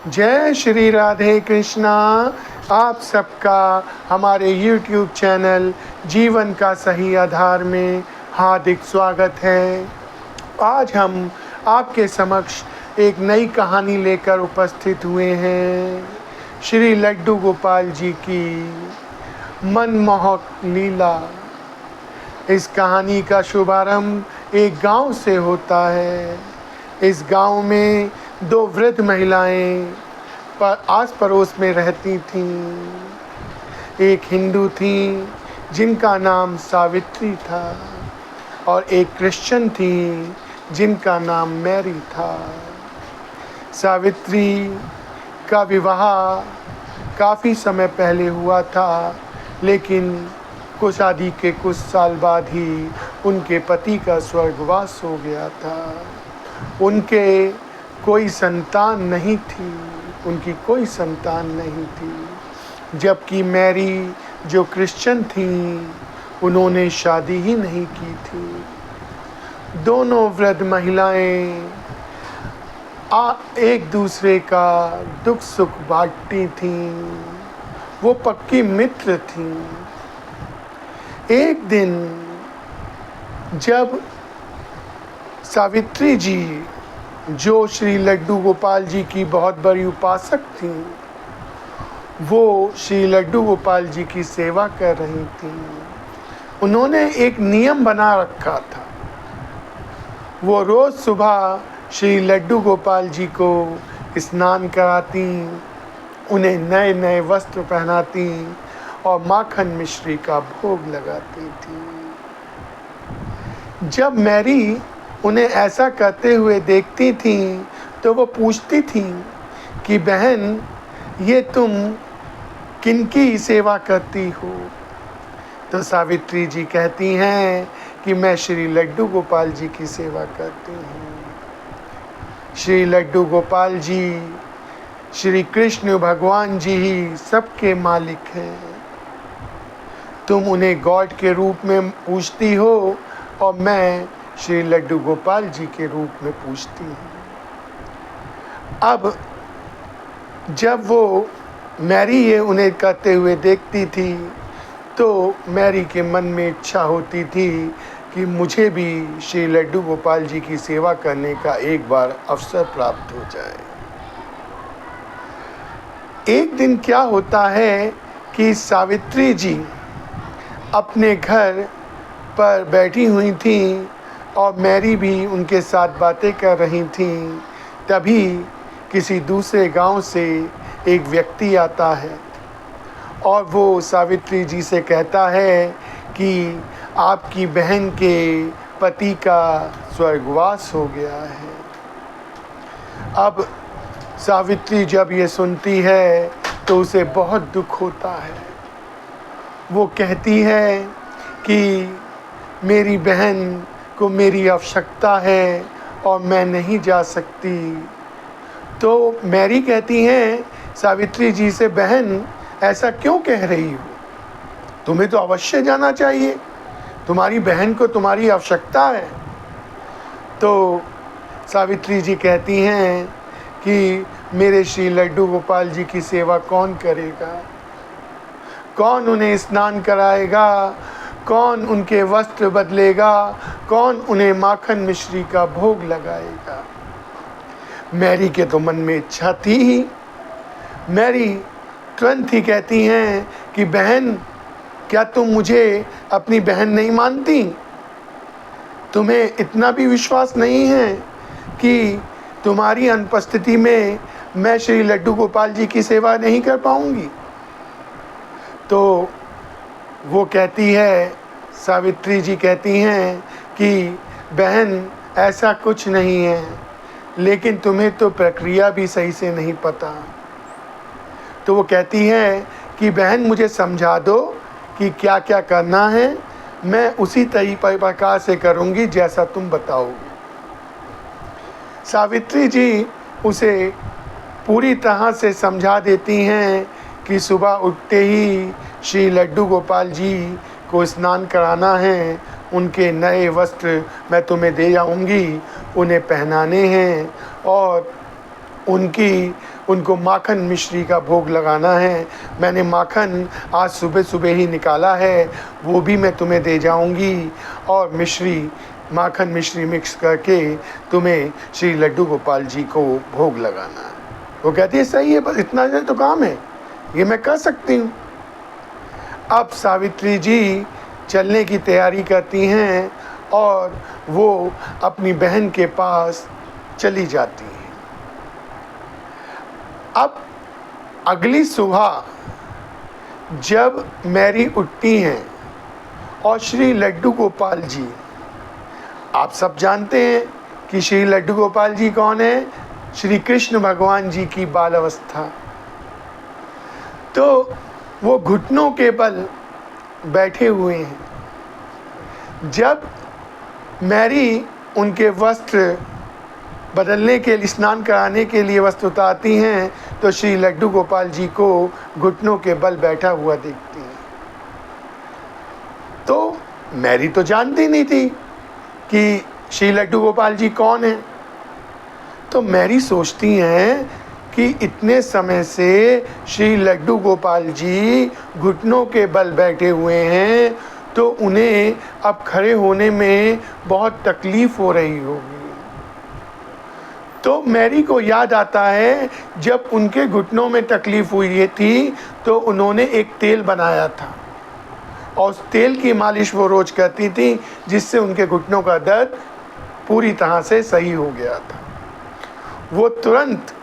जय श्री राधे कृष्णा। आप सबका हमारे YouTube चैनल जीवन का सही आधार में हार्दिक स्वागत है। आज हम आपके समक्ष एक नई कहानी लेकर उपस्थित हुए हैं। श्री लड्डू गोपाल जी की मनमोहक लीला। इस कहानी का शुभारंभ एक गांव से होता है। इस गांव में दो वृद्ध महिलाएं आस पड़ोस में रहती थीं। एक हिंदू थी जिनका नाम सावित्री था और एक क्रिश्चियन थी जिनका नाम मैरी था। सावित्री का विवाह काफ़ी समय पहले हुआ था, लेकिन शादी के कुछ साल बाद ही उनके पति का स्वर्गवास हो गया था। उनके कोई संतान नहीं थी, उनकी कोई संतान नहीं थी। जबकि मैरी जो क्रिश्चियन थी, उन्होंने शादी ही नहीं की थी। दोनों वृद्ध महिलाएं एक दूसरे का दुख सुख बांटती थीं। वो पक्की मित्र थीं। एक दिन जब सावित्री जी, जो श्री लड्डू गोपाल जी की बहुत बड़ी उपासक थी, वो श्री लड्डू गोपाल जी की सेवा कर रही थी। उन्होंने एक नियम बना रखा था। वो रोज़ सुबह श्री लड्डू गोपाल जी को स्नान कराती, उन्हें नए नए वस्त्र पहनाती और माखन मिश्री का भोग लगाती थी। जब मैरी उन्हें ऐसा करते हुए देखती थी तो वो पूछती थी कि बहन, ये तुम किनकी सेवा करती हो? तो सावित्री जी कहती हैं कि मैं श्री लड्डू गोपाल जी की सेवा करती हूँ। श्री लड्डू गोपाल जी, श्री कृष्ण भगवान जी ही सबके मालिक हैं। तुम उन्हें गॉड के रूप में पूजती हो और मैं श्री लड्डू गोपाल जी के रूप में पूजती हूँ। अब जब वो मैरी ये उन्हें करते हुए देखती थी तो मैरी के मन में इच्छा होती थी कि मुझे भी श्री लड्डू गोपाल जी की सेवा करने का एक बार अवसर प्राप्त हो जाए। एक दिन क्या होता है कि सावित्री जी अपने घर पर बैठी हुई थी और मैरी भी उनके साथ बातें कर रही थी। तभी किसी दूसरे गांव से एक व्यक्ति आता है और वो सावित्री जी से कहता है कि आपकी बहन के पति का स्वर्गवास हो गया है। अब सावित्री जब ये सुनती है तो उसे बहुत दुख होता है। वो कहती है कि मेरी बहन को मेरी आवश्यकता है और मैं नहीं जा सकती। तो मैरी कहती हैं सावित्री जी से, बहन ऐसा क्यों कह रही हो? तुम्हें तो अवश्य जाना चाहिए, तुम्हारी बहन को तुम्हारी आवश्यकता है। तो सावित्री जी कहती हैं कि मेरे श्री लड्डू गोपाल जी की सेवा कौन करेगा? कौन उन्हें स्नान कराएगा? कौन उनके वस्त्र बदलेगा? कौन उन्हें माखन मिश्री का भोग लगाएगा? मैरी के तो मन में इच्छा थी ही। मैरी तुरंत ही कहती हैं कि बहन, क्या तुम मुझे अपनी बहन नहीं मानती? तुम्हें इतना भी विश्वास नहीं है कि तुम्हारी अनुपस्थिति में मैं श्री लड्डू गोपाल जी की सेवा नहीं कर पाऊंगी? तो वो कहती है, सावित्री जी कहती हैं कि बहन ऐसा कुछ नहीं है, लेकिन तुम्हें तो प्रक्रिया भी सही से नहीं पता। तो वो कहती है कि बहन मुझे समझा दो कि क्या क्या करना है, मैं उसी प्रकार से करूँगी जैसा तुम बताओगे। सावित्री जी उसे पूरी तरह से समझा देती हैं कि सुबह उठते ही श्री लड्डू गोपाल जी को स्नान कराना है, उनके नए वस्त्र मैं तुम्हें दे जाऊंगी, उन्हें पहनाने हैं और उनको माखन मिश्री का भोग लगाना है। मैंने माखन आज सुबह सुबह ही निकाला है, वो भी मैं तुम्हें दे जाऊंगी और माखन मिश्री मिक्स करके तुम्हें श्री लड्डू गोपाल जी को भोग लगाना है। वो कहती है सही है, बस इतना तो काम है, ये मैं कर सकती हूँ। अब सावित्री जी चलने की तैयारी करती हैं और वो अपनी बहन के पास चली जाती हैं। अब अगली सुबह जब मैरी उठती हैं और श्री लड्डू गोपाल जी, आप सब जानते हैं कि श्री लड्डू गोपाल जी कौन है? श्री कृष्ण भगवान जी की बाल अवस्था। तो वो घुटनों के बल बैठे हुए हैं। जब मैरी उनके वस्त्र बदलने के लिए, स्नान कराने के लिए वस्त्र उतारती हैं तो श्री लड्डू गोपाल जी को घुटनों के बल बैठा हुआ देखती हैं। तो मैरी तो जानती नहीं थी कि श्री लड्डू गोपाल जी कौन है। तो मैरी सोचती हैं कि इतने समय से श्री लड्डू गोपाल जी घुटनों के बल बैठे हुए हैं तो उन्हें अब खड़े होने में बहुत तकलीफ हो रही होगी। तो मैरी को याद आता है जब उनके घुटनों में तकलीफ हुई थी तो उन्होंने एक तेल बनाया था और उस तेल की मालिश वो रोज करती थी, जिससे उनके घुटनों का दर्द पूरी तरह से सही हो गया था। वो तुरंत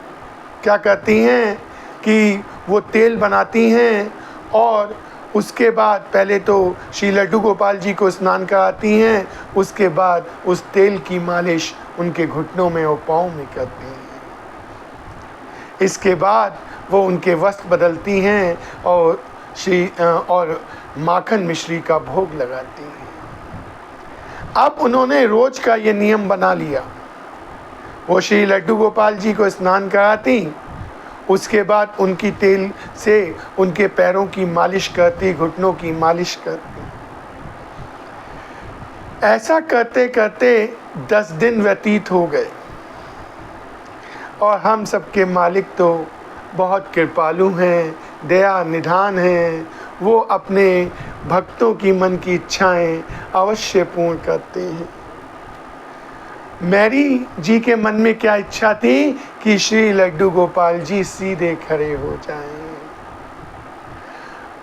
क्या करती हैं कि वो तेल बनाती हैं और उसके बाद पहले तो श्री लड्डू गोपाल जी को स्नान कराती हैं, उसके बाद उस तेल की मालिश उनके घुटनों में और पाँव में करती हैं। इसके बाद वो उनके वस्त्र बदलती हैं और माखन मिश्री का भोग लगाती हैं। अब उन्होंने रोज का ये नियम बना लिया, वो श्री लड्डू गोपाल जी को स्नान कराती, उसके बाद उनकी तेल से उनके पैरों की मालिश करती, घुटनों की मालिश करती। ऐसा करते करते 10 दिन व्यतीत हो गए और हम सबके मालिक तो बहुत कृपालु हैं, दया निधान हैं। वो अपने भक्तों की मन की इच्छाएं अवश्य पूर्ण करते हैं। मैरी जी के मन में क्या इच्छा थी कि श्री लड्डू गोपाल जी सीधे खड़े हो जाएं।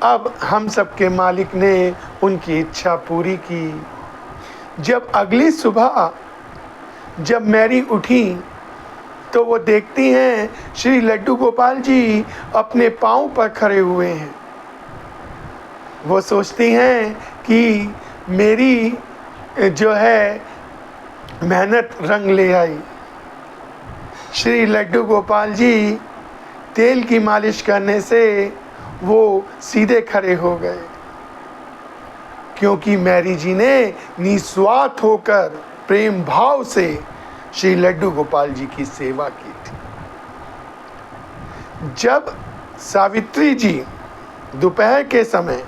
अब हम सबके मालिक ने उनकी इच्छा पूरी की। जब अगली सुबह जब मैरी उठी तो वो देखती हैं श्री लड्डू गोपाल जी अपने पाँव पर खड़े हुए हैं। वो सोचती हैं कि मेरी जो है मेहनत रंग ले आई। श्री लड्डू गोपाल जी तेल की मालिश करने से वो सीधे खड़े हो गए, क्योंकि मैरी जी ने निस्वार्थ होकर प्रेम भाव से श्री लड्डू गोपाल जी की सेवा की थी। जब सावित्री जी दोपहर के समय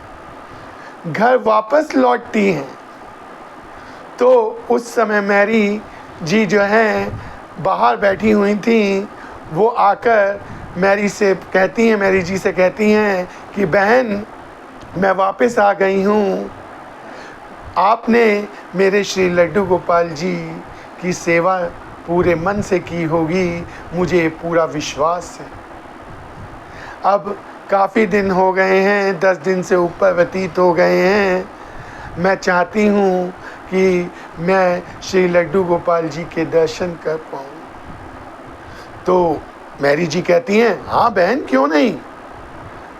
घर वापस लौटती हैं तो उस समय मैरी जी जो हैं बाहर बैठी हुई थी। वो आकर मैरी जी से कहती हैं कि बहन, मैं वापस आ गई हूँ। आपने मेरे श्री लड्डू गोपाल जी की सेवा पूरे मन से की होगी, मुझे पूरा विश्वास है। अब काफ़ी दिन हो गए हैं, 10 दिन से ऊपर व्यतीत हो गए हैं। मैं चाहती हूँ कि मैं श्री लड्डू गोपाल जी के दर्शन कर पाऊँ। तो मैरी जी कहती हैं, हाँ बहन, क्यों नहीं,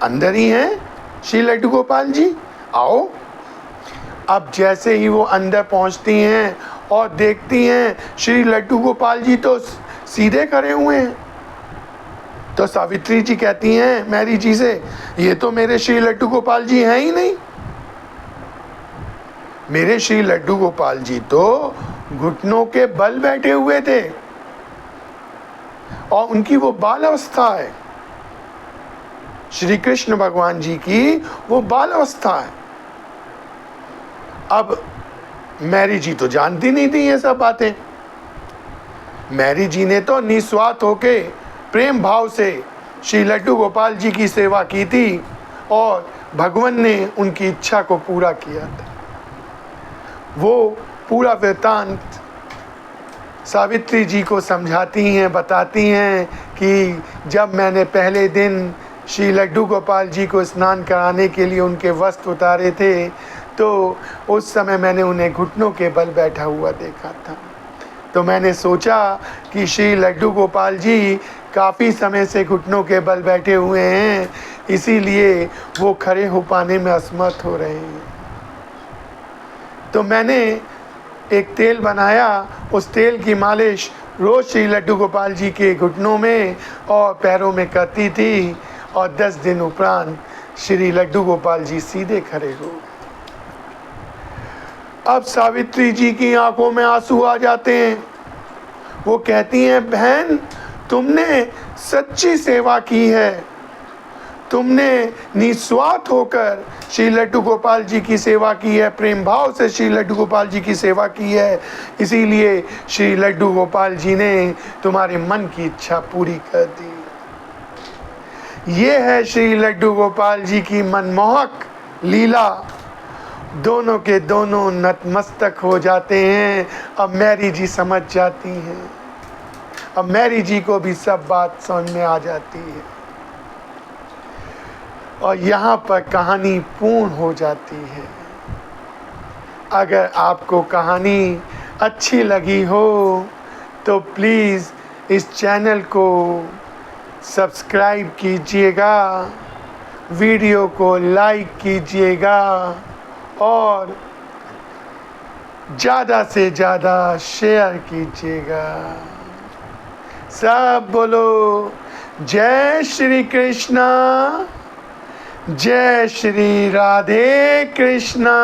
अंदर ही हैं श्री लड्डू गोपाल जी, आओ। अब जैसे ही वो अंदर पहुंचती हैं और देखती हैं श्री लड्डू गोपाल जी तो सीधे खड़े हुए हैं, तो सावित्री जी कहती हैं मैरी जी से, ये तो मेरे श्री लड्डू गोपाल जी हैं ही नहीं। मेरे श्री लड्डू गोपाल जी तो घुटनों के बल बैठे हुए थे और उनकी वो बाल अवस्था है, श्री कृष्ण भगवान जी की वो बाल अवस्था है। अब मैरी जी तो जानती नहीं थी ये सब बातें। मैरी जी ने तो निस्वार्थ होके प्रेम भाव से श्री लड्डू गोपाल जी की सेवा की थी और भगवान ने उनकी इच्छा को पूरा किया था। वो पूरा वृत्तांत सावित्री जी को समझाती हैं, बताती हैं कि जब मैंने पहले दिन श्री लड्डू गोपाल जी को स्नान कराने के लिए उनके वस्त्र उतारे थे, तो उस समय मैंने उन्हें घुटनों के बल बैठा हुआ देखा था। तो मैंने सोचा कि श्री लड्डू गोपाल जी काफ़ी समय से घुटनों के बल बैठे हुए हैं, इसीलिए वो खड़े हो पाने में असमर्थ हो रहे हैं। तो मैंने एक तेल बनाया, उस तेल की मालिश रोज़ श्री लड्डू गोपाल जी के घुटनों में और पैरों में करती थी और 10 दिन उपरांत श्री लड्डू गोपाल जी सीधे खड़े हो गए। अब सावित्री जी की आंखों में आंसू आ जाते हैं। वो कहती हैं, बहन तुमने सच्ची सेवा की है, तुमने निस्वार्थ होकर श्री लड्डू गोपाल जी की सेवा की है, प्रेम भाव से श्री लड्डू गोपाल जी की सेवा की है, इसीलिए श्री लड्डू गोपाल जी ने तुम्हारे मन की इच्छा पूरी कर दी। ये है श्री लड्डू गोपाल जी की मनमोहक लीला। दोनों के दोनों नतमस्तक हो जाते हैं। अब मैरी जी समझ जाती हैं, अब मैरी जी को भी सब बात समझ में आ जाती है और यहाँ पर कहानी पूर्ण हो जाती है। अगर आपको कहानी अच्छी लगी हो तो प्लीज़ इस चैनल को सब्सक्राइब कीजिएगा, वीडियो को लाइक कीजिएगा और ज़्यादा से ज़्यादा शेयर कीजिएगा। सब बोलो जय श्री कृष्णा, जय श्री राधे कृष्णा।